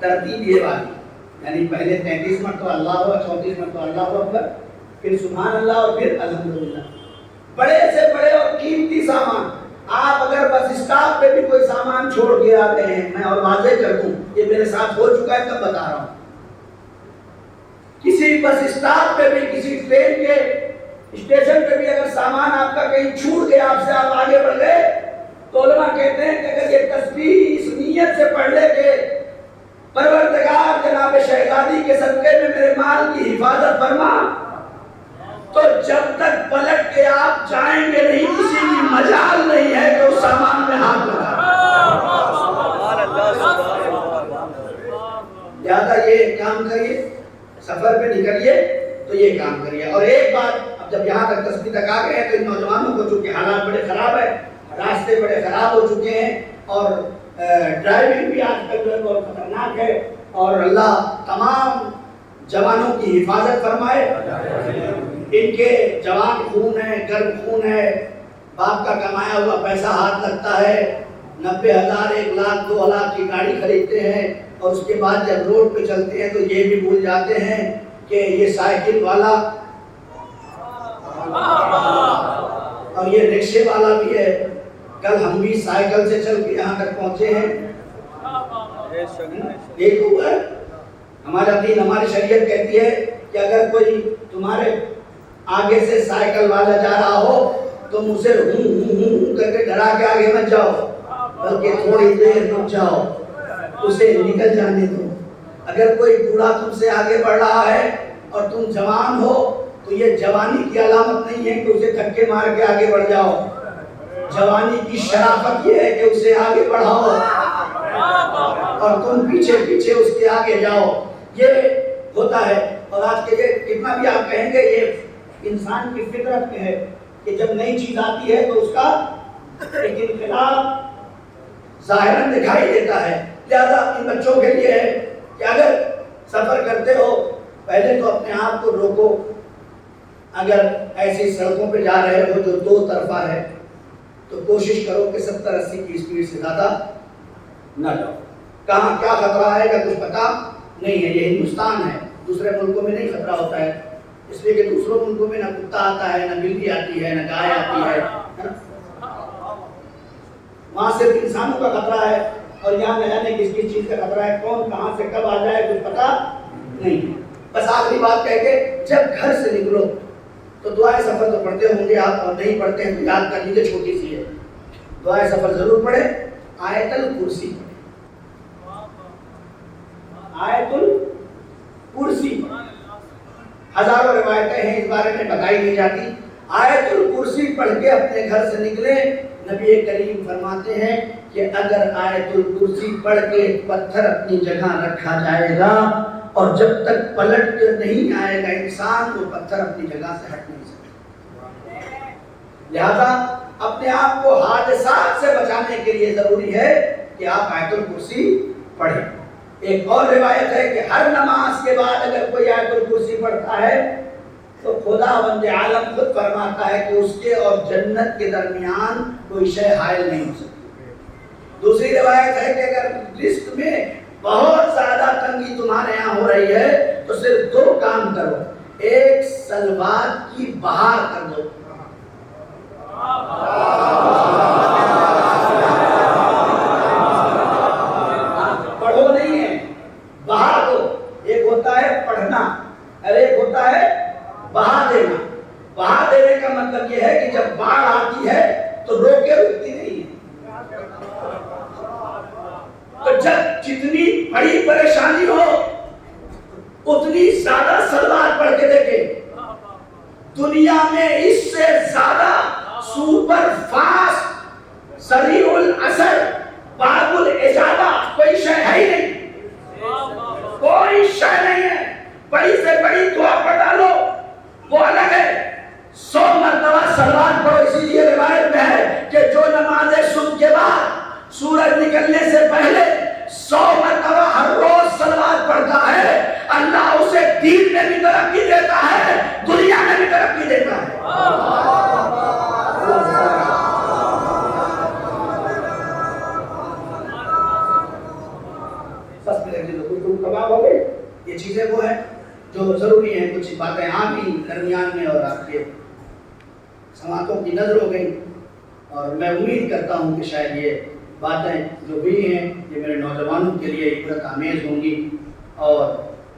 ترتیب یہ والی، یعنی پہلے 33 مرتبہ اللہ ہوا، 34 مرتبہ اللہ اکبر، پھر سبحان اللہ اور پھر الحمدللہ۔ بڑے سے بڑے اور قیمتی سامان، آپ اگر بس اسٹاپ پہ بھی کوئی سامان چھوڑ کے آتے ہیں، میں اور واضح کر دوں یہ میرے ساتھ ہو چکا ہے، تب بتا رہا ہوں، کسی بس اسٹاپ پہ بھی، کسی ٹرین کے اسٹیشن پہ بھی اگر سامان آپ کا کہیں چھوٹ گیا، آپ سے آپ آگے بڑھ گئے، تو علماء کہتے ہیں کہ اگر یہ تسبیح اس نیت سے پڑھ لے کہ پروردگار جناب شہزادی کے صدقے میں میرے مال کی حفاظت فرما، تو جب تک پلٹ کے آپ جائیں گے نہیں، کسی کی مجال نہیں ہے کہ اس سامان میں ہاتھ لگا۔ لہذا یہ کام کریے، سفر پہ نکلیے تو یہ کام کریے۔ اور ایک بات، اب جب یہاں تک تسبیح تک آ گئے ہیں تو ان نوجوانوں کو چونکہ حالات بڑے خراب ہیں، راستے بڑے خراب ہو چکے ہیں اور ڈرائیونگ بھی آج کل جو ہے بہت خطرناک ہے، اور اللہ تمام جوانوں کی حفاظت فرمائے۔ ان کے جوان خون ہے، گرم خون ہے، باپ کا کمایا ہوا پیسہ ہاتھ لگتا ہے، 90,000 1 لاکھ 2 لاکھ کی گاڑی خریدتے ہیں، اور اس کے بعد جب روڈ پہ چلتے ہیں تو یہ بھی بھول جاتے ہیں کہ یہ سائیکل والا اور یہ رکشے والا بھی ہے۔ کل ہم بھی سائیکل سے چل کے یہاں تک پہنچے ہیں، ایک ہوا ہے ہمارا دین، ہماری شریعت کہتی ہے کہ اگر کوئی تمہارے آگے سے سائیکل والا جا رہا ہو تم اسے ہوں کر کے ڈرا کے آگے مت جاؤ، بلکہ تھوڑی دیر رک جاؤ، اسے نکل جانے دو۔ اگر کوئی بوڑھا تم سے آگے بڑھ رہا ہے اور تم جوان ہو تو یہ جوانی کی علامت نہیں ہے کہ اسے دھکے مار کے آگے بڑھ جاؤ، جوانی کی شرافت یہ ہے کہ اسے آگے بڑھاؤ اور تم پیچھے پیچھے اس کے آگے جاؤ، یہ ہوتا ہے۔ اور آج کے یہ کتنا بھی آپ کہیں گے یہ انسان کی فطرت میں ہے کہ جب نئی چیز آتی ہے تو اس کا ایک انقلاب ظاہراً دکھائی دیتا ہے۔ لہذا ان بچوں کے لیے ہے کہ اگر سفر کرتے ہو پہلے تو اپنے آپ کو روکو، اگر ایسی سڑکوں پہ جا رہے ہو جو 2 طرفہ ہے تو کوشش کرو کہ 70-80 کی اسپیڈ سے زیادہ نہ جاؤ۔ کہاں کیا خطرہ آئے گا کچھ پتا نہیں ہے، یہ ہندوستان ہے، دوسرے ملکوں میں نہیں خطرہ ہوتا ہے، اس لیے کہ دوسروں ملکوں میں نہ کتا آتا ہے، نہ بلی آتی ہے، نہ گائے آتی ہے، وہاں صرف انسانوں کا خطرہ ہے، اور یہاں نہ جانے کس کس چیز کا خطرہ ہے، کون کہاں سے کب آ جائے کچھ پتا نہیں۔ بس آخری بات کہہ کے جب گھر سے نکلو تو دعائے سفر تو پڑھتے ہوں گے آپ، اور نہیں پڑھتے ہیں تو یاد کر لیجیے، چھوٹی سی ہے، دعائے سفر ضرور پڑھیں، آیت الکرسی پڑھیں، آیت الکرسی ہزاروں روایتیں ہیں اس بارے میں بتائی نہیں جاتی۔ آیت الکرسی پڑھ کے اپنے گھر سے نکلے، نبی کریم فرماتے ہیں کہ اگر آیت الکرسی پڑھ کے پتھر اپنی جگہ رکھا جائے گا اور جب تک پلٹ کے نہیں آئے گا انسان وہ پتھر اپنی جگہ سے ہٹ نہیں سکتا۔ لہذا اپنے آپ کو حادثات سے بچانے کے لیے ضروری ہے کہ آپ آیت الکرسی پڑھیں۔ ایک اور روایت ہے کہ ہر نماز کے بعد اگر کوئی آیت الکرسی پڑھتا ہے تو خدا بند عالم خود فرماتا ہے کہ اس کے اور جنت کے درمیان کوئی شے حائل نہیں ہو سکتی۔ دوسری روایت ہے کہ اگر رزق میں بہت زیادہ تنگی تمہارے یہاں ہو رہی ہے تو صرف دو کام کرو، ایک سلوات کی بہار کر دو۔ پڑھو نہیں ہے، بہا دو۔ ایک ہوتا ہے پڑھنا اور ایک ہوتا ہے بہا دینا۔ بہا دینے کا مطلب یہ ہے کہ جب باڑھ آتی ہے تو روکے رکتی نہیں ہے۔ تو جب جتنی بڑی پریشانی ہو اتنی زیادہ سلوات پڑھ کے دیکھیں۔ دنیا میں اس سے زیادہ سپر فاسٹ سریع الاثر باب الاجابہ کوئی شے ہے ہی نہیں، کوئی شے نہیں ہے۔ بڑی سے بڑی دعا پڑھ ڈالو وہ الگ ہے، 100 مرتبہ سلوات پڑھو۔ اسی لیے روایت میں ہے کہ جو نماز صبح کے بعد سورج نکلنے سے پہلے 100 مرتبہ ہر روز سلوات پڑھتا ہے، اللہ اسے دین میں بھی ترقی دیتا ہے، دنیا میں بھی ترقی دیتا ہے۔ بس میرے دل کو تم کباب ہو گئے۔ یہ چیزیں وہ ہیں جو ضروری ہیں، کچھ باتیں آ گئی درمیان میں اور آپ کے سماعتوں کی نظر ہو گئی، اور میں امید کرتا ہوں کہ شاید یہ باتیں جو ہوئی ہیں یہ میرے نوجوانوں کے لیے عبرت آمیز ہوں گی اور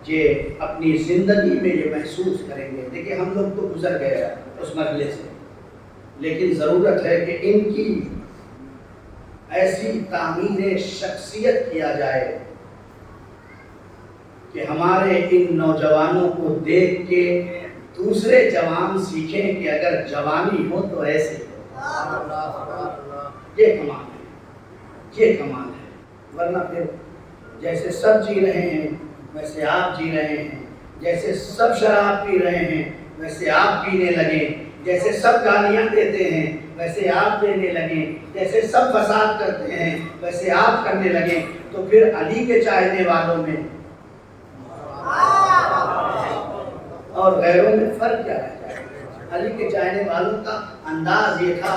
یہ اپنی زندگی میں یہ محسوس کریں گے۔ دیکھیں ہم لوگ تو گزر گئے اس مرحلے سے، لیکن ضرورت ہے کہ ان کی ایسی تعمیر شخصیت کیا جائے کہ ہمارے ان نوجوانوں کو دیکھ کے دوسرے جوان سیکھیں کہ اگر جوانی ہو تو ایسے یہ کمال ہے، یہ کمال ہے۔ ورنہ پھر جیسے سب جی رہے ہیں ویسے آپ جی رہے ہیں، جیسے سب شراب پی رہے ہیں ویسے آپ پینے لگیں، جیسے سب گالیاں دیتے ہیں ویسے آپ دینے لگیں، جیسے سب فساد کرتے ہیں ویسے آپ کرنے لگیں، تو پھر علی کے چاہنے والوں میں اور غیروں میں فرق کیا رہ جائے؟ علی کے چاہنے والوں کا انداز یہ تھا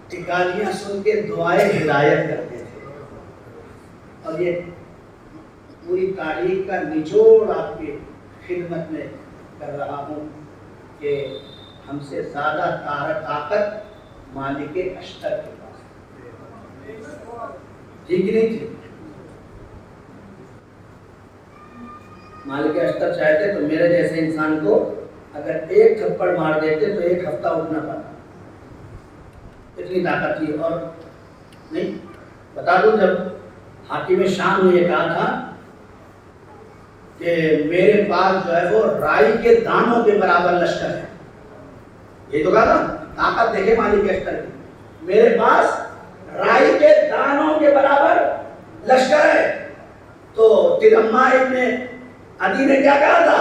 کہ گالیاں سن کے دعائیں ہدایت کرتے تھے، اور یہ پوری تاریخ کا نچوڑ آپ کی خدمت میں کر رہا ہوں کہ ہم سے زیادہ طاقت مالک اشتر کے پاس ٹھیک نہیں تھی۔ مالک اشتر چاہتے تو میرے جیسے انسان کو اگر ایک تھپڑ مار دیتے تو ایک ہفتہ اٹھنا پڑتا، اتنی طاقت تھی۔ اور نہیں بتا دوں، جب حاکم شام نے یہ کہا تھا کہ میرے پاس جو ہے وہ رائی کے دانوں کے برابر لشکر ہے، یہ تو کہا تھا، طاقت دیکھے مالک اشتر کی، میرے پاس رائی کے دانوں کے برابر لشکر ہے۔ تو ترما ابن عدی نے کیا کہا تھا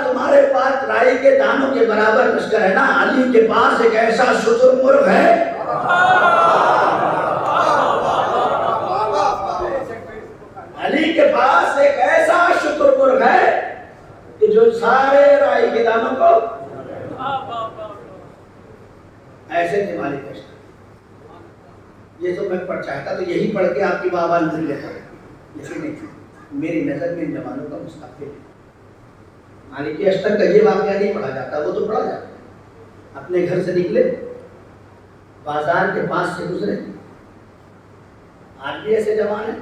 تمہارے پاس رائی کے دانوں کے برابر لشکر ہے نا، علی کے پاس ایک ایسا شتر مرغ ہے، علی کے پاس ایک ایسا شتر مرغ ہے کہ جو سارے رائی کے دانوں کو ایسے تھے مالک اشتر۔ یہ تو میں پڑھ چاہتا تو یہی پڑھ کے آپ کی بابا نہیں لیتا، لیکن میری نظر میں ان جوانوں کا مستقبل ہے۔ مالک اشتر کا یہ واقعہ نہیں پڑھا جاتا، وہ تو پڑھا جاتا ہے۔ اپنے گھر سے نکلے، بازار کے پاس سے گزرے، آج بھی ایسے جوان ہیں،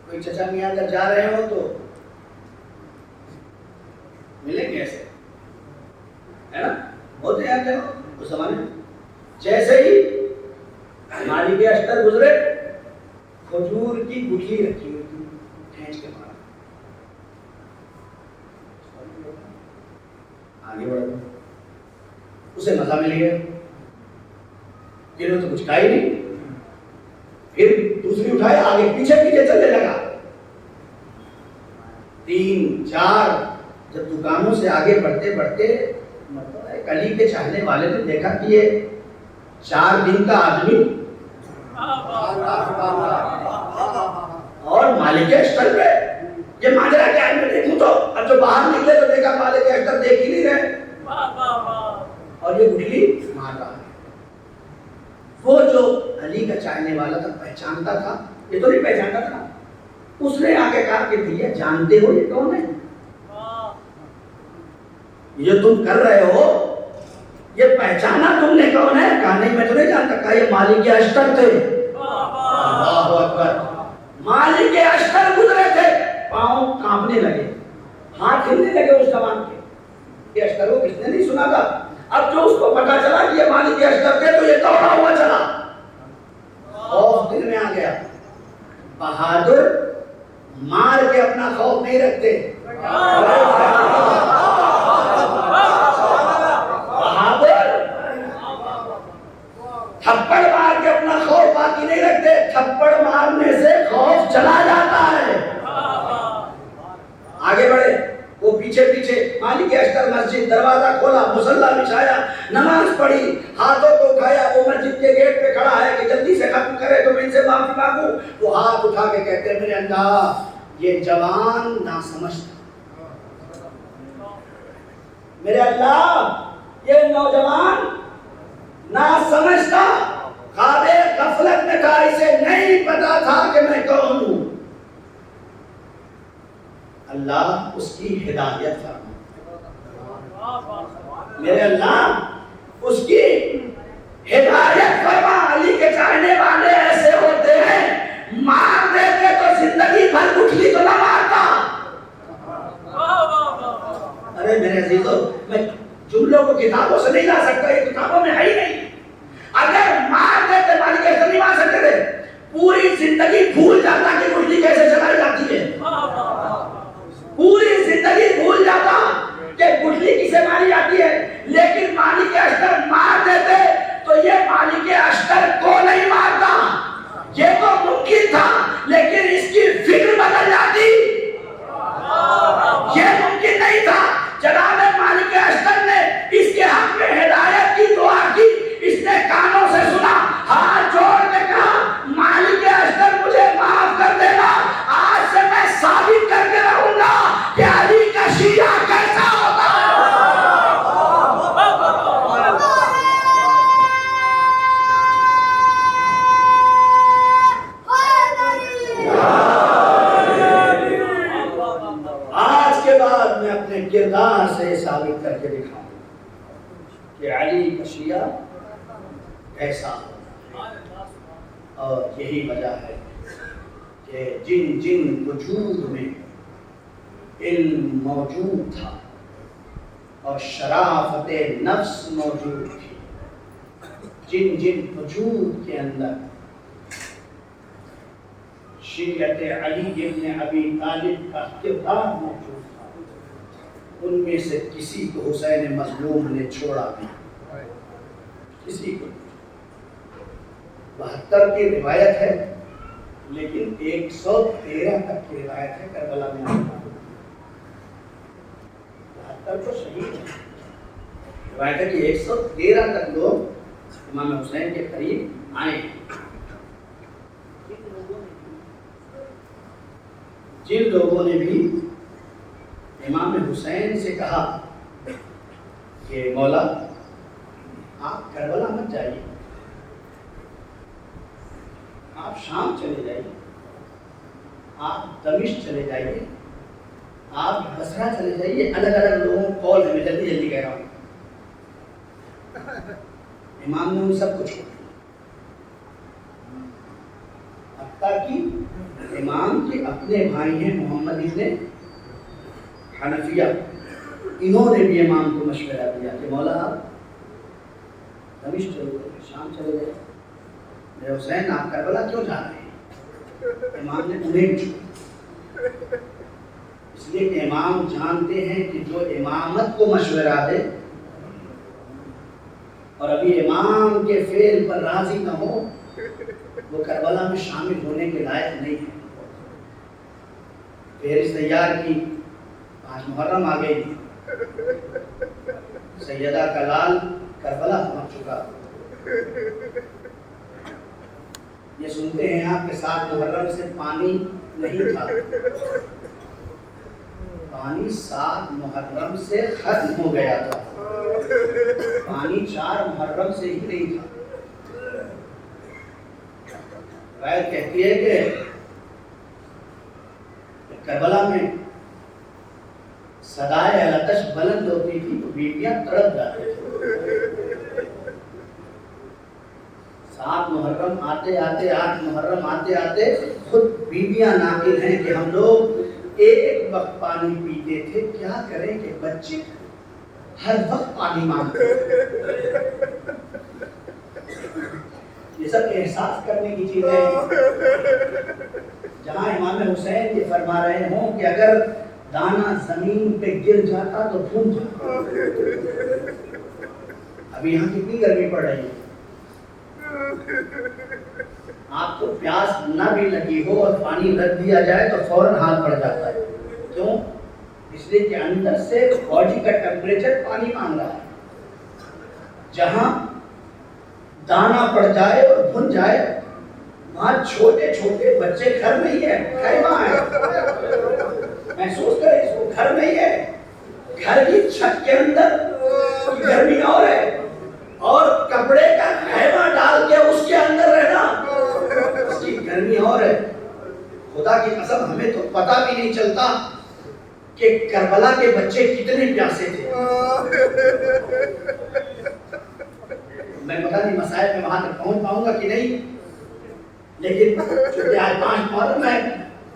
کوئی چچا میاں اگر جا رہے ہو تو ملیں گے ایسے، ہے نا، ہوتے ہیں کیا اس زمانے میں۔ جیسے ہی مالک اشتر گزرے، کھجور کی گٹھلی رکھی ہوئی تھی، کھینچ کے مارا، آگے بڑھا، اسے مزہ مل گیا، انہوں تو کچھ کہا ہی نہیں، پھر دوسری اٹھائے، آگے پیچھے پیچھے چلنے لگا، 3 4 جب دکانوں سے آگے بڑھتے بڑھتے ایک علی کے چاہنے والے نے دیکھا کہ یہ 4 دن کا آدمی اور مالک اشتر پہ یہ ماجرا کیا ہے، میں دیکھوں تو اب جو باہر نکلے تو دیکھا مالک اشتر دیکھ ہی نہیں جانے والا تھا, پہچانتا تھا, یہ تو نہیں پہچانتا تھا. اس نے آگے کہا کہ بھیا جانتے ہو یہ کون ہے؟ یہ تم کر رہے ہو یہ پہچانا تم نے کون ہے؟ کہا نہیں میں تو نہیں جانتا. کہا یہ مالک اشتر تھے. اللہ اکبر. مالک اشتر گزرے تھے, پاؤں کانپنے لگے, ہاتھ ہلنے لگے اس جوان کے. یہ اشتر کو کس نے نہیں سنا تھا. اب جو اس کو پتا چلا کہ یہ مالک اشتر تھے تو یہ دوڑا ہوا چلا. خوف دل میں آ گیا. بہادر مار کے اپنا خوف نہیں رکھتے. بہادر تھپڑ مار کے اپنا خوف باقی نہیں رکھتے. تھپڑ مارنے سے خوف چلا جاتا ہے. آگے بڑھے, وہ پیچھے پیچھے. مالک اشتر مسجد, دروازہ کھولا, مصلی بچھایا, نماز پڑھی, ہاتھوں کو اٹھایا. وہ مسجد کے گیٹ پہ کھڑا ہے کہ جلدی سے ختم کرے تو میں ان سے معافی مانگوں. وہ ہاتھ اٹھا کے کہتے ہیں میرے اللہ یہ جوان ناسمجھ تھا. میرے اللہ یہ نوجوان ناسمجھ تھا, خواب غفلت میں تھا, اسے نہیں پتا تھا کہ میں کون ہوں. اللہ اس کی ہدایت فرما. میرے اللہ اس کی ہدایت فرما. علی کے چاہنے والے ایسے ہوتے ہیں, مار دیتے تو زندگی بھر گٹھلی تو نہ مارتا. ارے میرے عزیزو, میں جملوں کو کتابوں سے نہیں لا سکتا, یہ کتابوں میں ہے ہی نہیں. اگر مار دیتے مالک ایسے نہیں مار سکتے تھے. پوری زندگی بھول جاتا کہ گٹھلی کیسے چلائی جاتی ہے. پوری زندگی بھول جاتا کہ گٹھلی کسے ماری جاتی ہے. لیکن مالک اشتر مار دیتے تو یہ مالک اشتر کو نہیں مارتا. یہ تو ممکن تھا لیکن اس کی فکر بدل جاتی. یہ ممکن نہیں تھا. جناب مالک اشتر نے اس کے حق میں ہدایت کی دعا کی. اس نے کانوں سے سنا, ہاتھ جوڑ کے کہا مالک اشتر مجھے معاف کر دینا. آج سے میں ثابت کر کے رہوں گا کہ علی کا شیعہ کیسا ہوتا ہے. آج کے بعد میں اپنے کردار سے ثابت کر کے دکھاؤں کہ علی کا شیعہ کیسا ہوتا ہے. اور یہی وجہ ہے کہ جن جن وجود میں علم موجود تھا اور شرافت نفس موجود تھی, جن جن وجود کے اندر شیعت علی ابن ابی طالب کا کردار موجود تھا, ان میں سے کسی کو حسین مظلوم نے چھوڑا نہیں. کسی کو 72 کی روایت ہے لیکن 113 تک کی روایت ہے کربلا میں. 72 تو صحیح ہے. روایت ہے کہ 113 تک لوگ امام حسین کے قریب آئے. جن لوگوں نے بھی امام حسین سے کہا کہ مولا آپ کربلا مت جائیے, آپ شام چلے جائیے, آپ دمشق چلے جائیے, آپ بصرہ چلے جائیے. الگ الگ لوگوں کو کال ہے, میں جلدی جلدی کہہ رہا ہوں. امام نے ان سب کو چھوڑ دیا. حتیٰ کہ امام کے اپنے بھائی ہیں محمد ابن حنفیہ, انہوں نے بھی امام کو مشورہ دیا کہ مولا آپ دمشق چلے گئے, شام چلے گئے, میرے حسین آپ کربلا کیوں جا رہے ہیں؟ امام نے انہیں چھوڑا. اس لیے کہ امام جانتے ہیں کہ جو امامت کو مشورہ دے اور ابھی امام کے فعل پر راضی نہ ہو وہ کربلا میں شامل ہونے کے لائق نہیں ہے. فہرست تیار کی, 5 محرم آ گئی, سیدہ کا لال کربلا پہنچ چکا. یہ سنتے ہیں آپ کے 7 محرم سے پانی نہیں تھا. پانی 7 محرم سے ختم ہو گیا تھا. پانی 4 محرم سے ہی نہیں تھا. روایت کہتی ہے کہ کربلا میں صدائے الاتش بلند ہوتی تھی تو بیویاں تڑپ جاتی تھی. 7 محرم آتے آتے 8 محرم آتے آتے خود بیویاں ناقل ہیں کہ ہم لوگ ایک وقت پانی پیتے تھے, کیا کریں کہ بچے ہر وقت پانی مانگتے. یہ سب احساس کرنے کی چیزیں ہیں. جہاں امام حسین یہ فرما رہے ہوں کہ اگر دانا زمین پہ گر جاتا تو پھول جاتا. ابھی یہاں کتنی گرمی پڑ رہی ہے, آپ کو پیاس نہ بھی لگی ہو اور پانی رکھ دیا جائے تو فوراً ہاتھ پڑ جاتا ہے. کیوں؟ اس لیے کہ اندر سے باڈی کا ٹیمپریچر پانی مانگ رہا ہے. جہاں دانا پڑ جائے اور بھن جائے, وہاں چھوٹے چھوٹے بچے, گھر نہیں ہے, گھر وہاں ہے. محسوس کریں اس کو, گھر نہیں ہے, گھر کی چھت کے اندر گرمی اور ہے, اور کپڑے کا خیمہ ڈال کے اس کے اندر رہنا, اس کی گرمی اور ہے. خدا کی قسم ہمیں تو پتہ بھی نہیں چلتا کہ کربلا کے بچے کتنے پیاسے تھے. میں پتہ نہیں مسائل میں وہاں تک پہنچ پاؤں گا کہ نہیں, لیکن چونکہ آج 5 محرم ہے,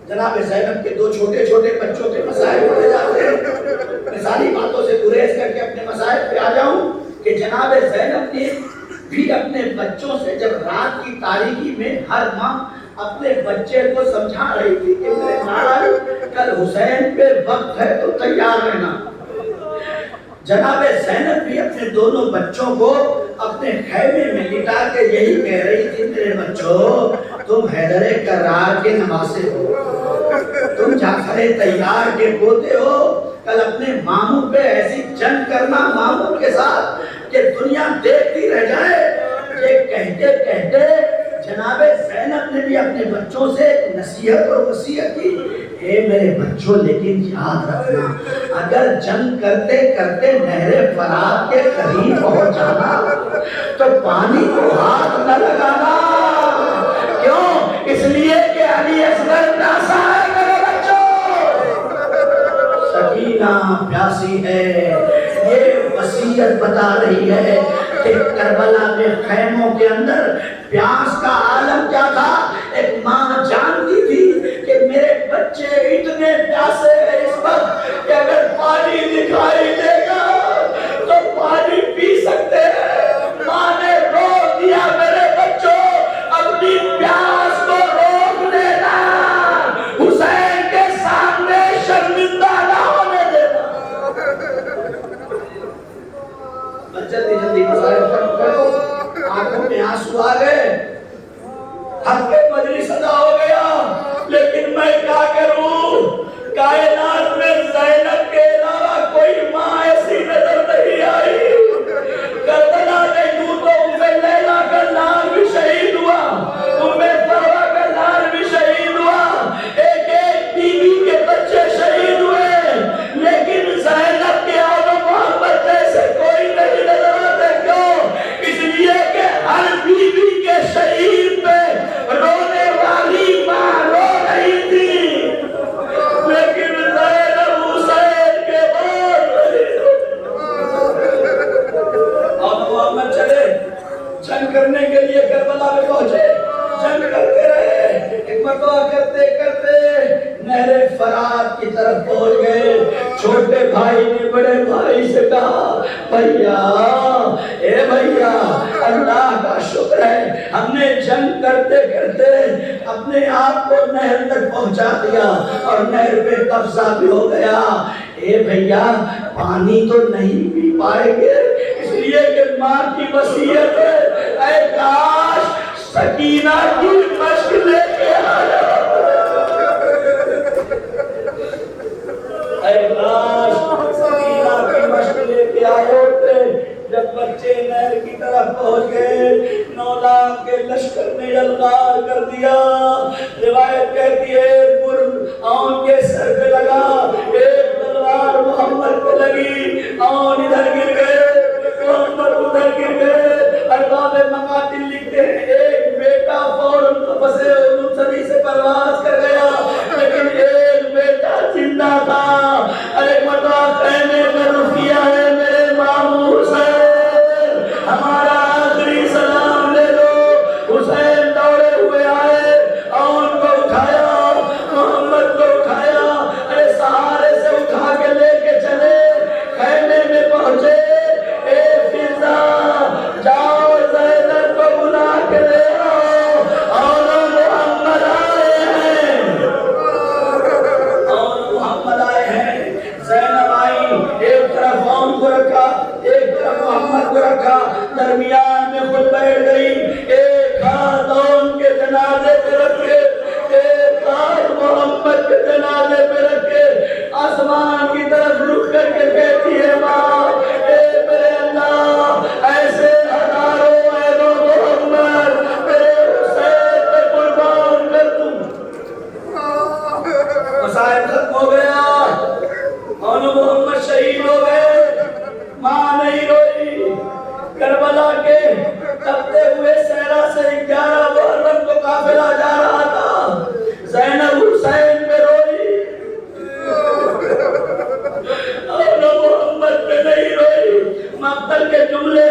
جناب زینب کے 2 چھوٹے چھوٹے بچوں کے مسائل پڑے جاتے ہیں. میں ساری باتوں سے گریز کر کے اپنے مسائل پہ آ جاؤں کہ جناب زینب نے بھی اپنے بچوں سے جب رات کی تاریکی میں ہر ماں اپنے بچے کو سمجھا رہی تھی کہ میرے لال کل حسین پہ وقت ہے تو تیار رہنا, جناب زینب بھی اپنے دونوں بچوں کو اپنے خیمے میں لٹا کے یہی کہہ رہی تھی, میرے بچوں تم حیدر کرار کے نواسے ہو, تم جعفر طیار کے پوتے ہو, کل اپنے ماموں پہ ایسی جنگ کرنا ماموں کے ساتھ کہ دنیا دیکھتی رہ جائے. یہ کہتے کہتے جناب زینب نے بھی اپنے بچوں سے نصیحت اور وصیت کی, اے میرے بچوں لیکن یاد رکھنا اگر جنگ کرتے کرتے نہر فرات کے قریب پہنچ جانا تو پانی کو ہاتھ نہ لگانا. کیوں؟ اس لیے کہ علی اصغر پیاسا ہے میرے بچوں, سکینہ پیاسی ہے. یہ وصیت بتا رہی ہے کہ کربلا میں خیموں کے اندر پیاس کا عالم کیا تھا. ایک ماں جانتی تھی کہ میرے بچے اتنے پیاسے ہیں اس وقت کہ اگر پانی دکھائی دے گا تو پانی پی سکتے ہیں. ماں نے روک دیا, میرے بچوں اپنی پیاس کو روک لینا, حسین کے سامنے شرمندہ نہ ہونے دینا. جلدی جلدی مسائل ختم کرو, آنکھوں میں آنسو آ گئے, حق مجلس ادا ہو گیا, لیکن میں کیا کروں, کائنات میں زینب کے علاوہ کوئی ماں ایسی نظر نہیں آئی. کربلا میں یوں تو لیلا کا لال بھی شہید ہوا, فروا کا لال بھی شہید ہوا, ایک ایک بیوی کے بچے شہید ہوئے, لیکن زینب کے آل محمد جیسے کوئی نہیں نظر آتے. کیوں؟ اس لیے کہ ہر بیوی کے شہید پہ رونے والی ماں رو رہی تھی, لیکن زینب حسین کے بعد اب محمد چلے جنگ کرنے کے لیے کربلا میں پہنچے, جنگ کرتے رہے, ایک مرتبہ کرتے کرتے نہر فرات کی طرف پہنچ گئے. چھوٹے بھائی نے بڑے بھائی سے کہا, بھیا اے بھیا اللہ کا شکر ہے ہم نے جنگ کرتے کرتے اپنے آپ کو نہر تک پہنچا دیا اور نہر پہ قبضہ بھی ہو گیا. اے بھیا پانی تو نہیں پی پائیں گے, اس لیے کہ ماں کی وصیت ہے, اے کاش سکینہ کی مشق لے کے آیا, اے کاش سکینہ کی مشق لے کے آئے ہوتے. جب بچے نہر کی طرف پہنچ گئے, 9 لاکھ کے لشکر نے یلغار کر دیا. روایت کہتی ہے آن کے سر پہ لگا, ایک تلوار محمد پہ لگی, آن ادھر گر گئے, محمد ادھر گر گئے. ارباب مقاتل لکھتے ہیں ایک بیٹا فوراً پھنسے طرف ان کو رکھا، ایک طرف محمد کو رکھا، درمیان میں خود بیٹھ گئی، ایک ہاتھ ان کے جنازے پہ رکھے، ایک ہاتھ محمد کے جنازے پہ رکھے، آسمان کی طرف رخ کر کے کہتی ہے ماں اے میرے اللہ ایسے ہزاروں اے محمد میرے حسین پہ قربان کر دوں۔ مسائل ختم ہو گیا اور محمد شہید ہو گئے، ماں نہیں روئی۔ کربلا کے تپتے ہوئے صحرا سے 11 محرم کو قافلہ جا رہا تھا، زینب حسین پہ روئی اور محمد پہ نہیں روئی۔ مقتل کے جملے